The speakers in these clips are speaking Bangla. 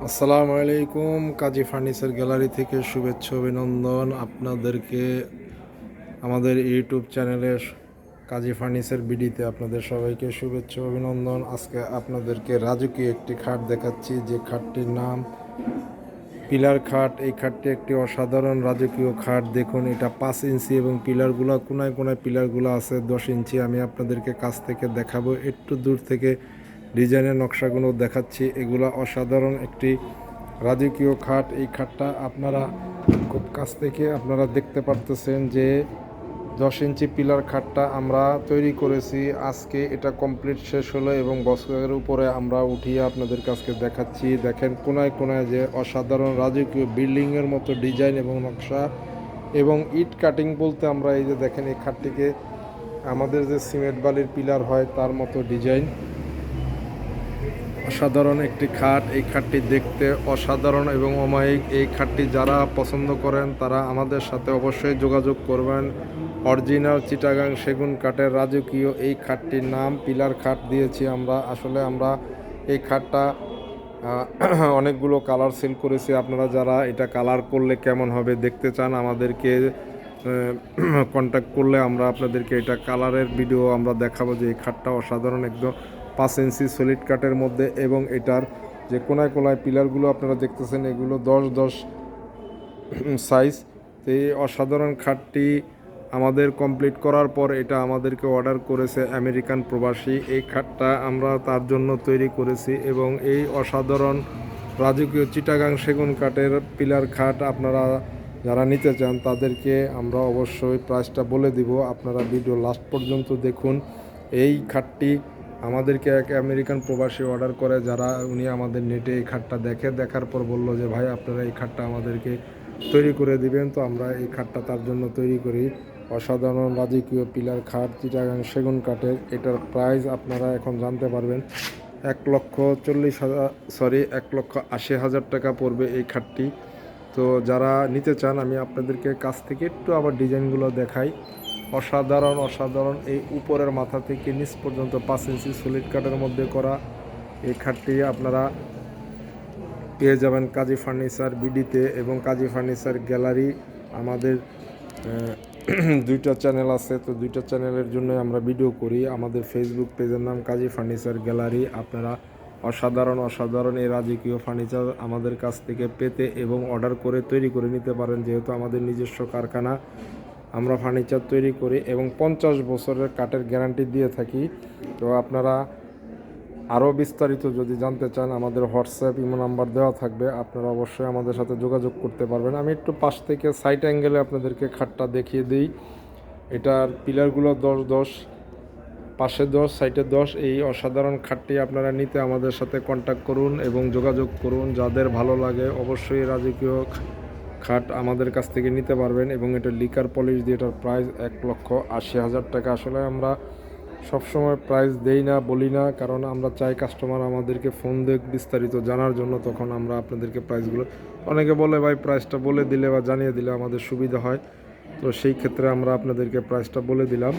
আসসালামু আলাইকুম। কাজী ফার্নিচার গ্যালারি থেকে শুভেচ্ছা অভিনন্দন আপনাদেরকে আমাদের ইউটিউব চ্যানেলে কাজী ফার্নিচার বিডিতে আপনাদের সবাইকে শুভেচ্ছা অভিনন্দন। আজকে আপনাদেরকে রাজকীয় একটি খাট দেখাচ্ছি, যে খাটটির নাম পিলার খাট। এই খাটটি একটি অসাধারণ রাজকীয় খাট। দেখুন, এটা 5 ইঞ্চি এবং পিলারগুলো কোনায় কোনায় পিলারগুলো আছে 10 ইঞ্চি। আমি আপনাদেরকে কাছ থেকে দেখাবো, একটু দূর থেকে ডিজাইনের নকশাগুলো দেখাচ্ছি। এগুলা অসাধারণ একটি রাজকীয় খাট। এই খাটটা আপনারা খুব কাছ থেকে আপনারা দেখতে পারতেছেন যে 10 ইঞ্চি পিলার খাটটা আমরা তৈরি করেছি। আজকে এটা কমপ্লিট শেষ হলো এবং বক্সের উপরে আমরা উঠিয়ে আপনাদের কাছে দেখাচ্ছি। দেখেন কোনায় কোনায় যে অসাধারণ রাজকীয় বিল্ডিংয়ের মতো ডিজাইন এবং নকশা এবং ইট কাটিং বলতে আমরা এই যে দেখেন এই খাটটিকে আমাদের যে সিমেন্ট বালির পিলার হয় তার মতো ডিজাইন। অসাধারণ একটি খাট। এই খাটটি দেখতে অসাধারণ এবং অমায়িক। এই খাটটি যারা পছন্দ করেন তারা আমাদের সাথে অবশ্যই যোগাযোগ করবেন। অরিজিনাল চিটাগাং সেগুন কাঠের রাজকীয় এই খাটটির নাম পিলার খাট দিয়েছি আমরা। আসলে আমরা এই খাটটা অনেকগুলো কালার সেল করেছি। আপনারা যারা এটা কালার করলে কেমন হবে দেখতে চান, আমাদেরকে কন্ট্যাক্ট করলে আমরা আপনাদেরকে এটা কালারের ভিডিও আমরা দেখাবো। যে এই খাটটা অসাধারণ, একদম 5 ইঞ্চি সলিড কাঠের মধ্যে এবং এটার যে কোনায় কোনায় পিলারগুলো আপনারা দেখতেছেন এগুলো 10-10 সাইজ। তো এই অসাধারণ খাটটি আমাদের কমপ্লিট করার পর এটা আমাদেরকে অর্ডার করেছে আমেরিকান প্রবাসী। এই খাটটা আমরা তার জন্য তৈরি করেছি এবং এই অসাধারণ রাজকীয় চিটাগাং সেগুন কাঠের পিলার খাট আপনারা যারা নিতে চান তাদেরকে আমরা অবশ্যই প্রাইসটা বলে দিব। আপনারা ভিডিও লাস্ট পর্যন্ত দেখুন। এই খাটটি আমাদেরকে এক আমেরিকান প্রবাসী অর্ডার করে, যারা উনি আমাদের নেটে এই খাটটা দেখার পর বলল যে ভাই আপনারা এই খাটটা আমাদেরকে তৈরি করে দিবেন। তো আমরা এই খাটটা তার জন্য তৈরি করি। অসাধারণ রাজকীয় পিলার খাট চিটাগাং সেগুন কাঠের। এটার প্রাইস আপনারা এখন জানতে পারবেন। 1,80,000 টাকা পড়বে এই খাটটি। তো যারা নিতে চান আমি আপনাদেরকে কাছ থেকে একটু আবার ডিজাইনগুলো দেখাই। অসাধারণ অসাধারণ এই উপরের মাথা থেকে নিচ পর্যন্ত 5 ইঞ্চি সলিড কাঠের মধ্যে করা এই খাটটি আপনারা পেয়ে যাবেন কাজী ফার্নিচার বিডিতে এবং কাজী ফার্নিচার গ্যালারি। আমাদের দুইটা চ্যানেল আছে, তো দুইটা চ্যানেলের জন্য আমরা ভিডিও করি। আমাদের ফেসবুক পেজের নাম কাজী ফার্নিচার গ্যালারি। আপনারা অসাধারণ অসাধারণ এই রাজকীয় ফার্নিচার আমাদের কাছ থেকে পেতে এবং অর্ডার করে তৈরি করে নিতে পারেন। যেহেতু আমাদের নিজস্ব কারখানা, আমরা ফার্নিচার তৈরি করি এবং 50 বছরের কাঠের গ্যারান্টি দিয়ে থাকি। তো আপনারা আরও বিস্তারিত যদি জানতে চান আমাদের হোয়াটসঅ্যাপ ইমো নাম্বার দেওয়া থাকবে, আপনারা অবশ্যই আমাদের সাথে যোগাযোগ করতে পারবেন। আমি একটু পাশ থেকে সাইড অ্যাঙ্গেলে আপনাদেরকে খাটটা দেখিয়ে দিই। এটার পিলারগুলো 10-10, পাশে 10, সাইডে 10। এই অসাধারণ খাটটি আপনারা নিতে আমাদের সাথে কন্ট্যাক্ট করুন এবং যোগাযোগ করুন। যাদের ভালো লাগে অবশ্যই রাজকীয় খাট আমাদের কাছ থেকে নিতে পারবেন এবং এটা লিকার পলিশ দিয়ে এটার প্রাইস 1,80,000 টাকা। আসলে আমরা সবসময় প্রাইস দেই না, বলি না, কারণ আমরা চাই কাস্টমার আমাদেরকে ফোন দেখ বিস্তারিত জানার জন্য, তখন আমরা আপনাদেরকে প্রাইসগুলো, অনেকে বলে ভাই প্রাইসটা বলে দিলে বা জানিয়ে দিলে আমাদের সুবিধা হয়। তো সেই ক্ষেত্রে আমরা আপনাদেরকে প্রাইসটা বলে দিলাম।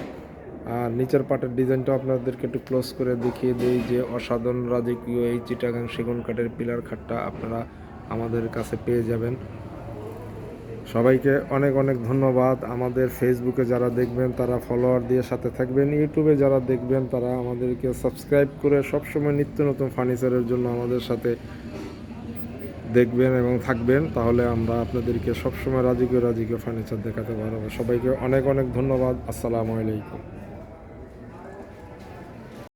আর নিচের পাটের ডিজাইনটা আপনাদেরকে একটু ক্লোজ করে দেখিয়ে দিই যে অসাধারণ রাজকীয় এই চিটাগাং সেগুন কাঠের পিলার খাটটা আপনারা আমাদের কাছে পেয়ে যাবেন। সবাইকে অনেক অনেক ধন্যবাদ। আমাদের ফেসবুকে যারা দেখবেন তারা ফলোয়ার দিয়ে সাথে থাকবেন, ইউটিউবে যারা দেখবেন তারা আমাদেরকে সাবস্ক্রাইব করে সবসময় নিত্য নতুন ফার্নিচারের জন্য আমাদের সাথে দেখবেন এবং থাকবেন। তাহলে আমরা আপনাদেরকে সবসময় রাজকীয় রাজকীয় ফার্নিচার দেখাতে পারবো। সবাইকে অনেক অনেক ধন্যবাদ। আসসালামু আলাইকুম।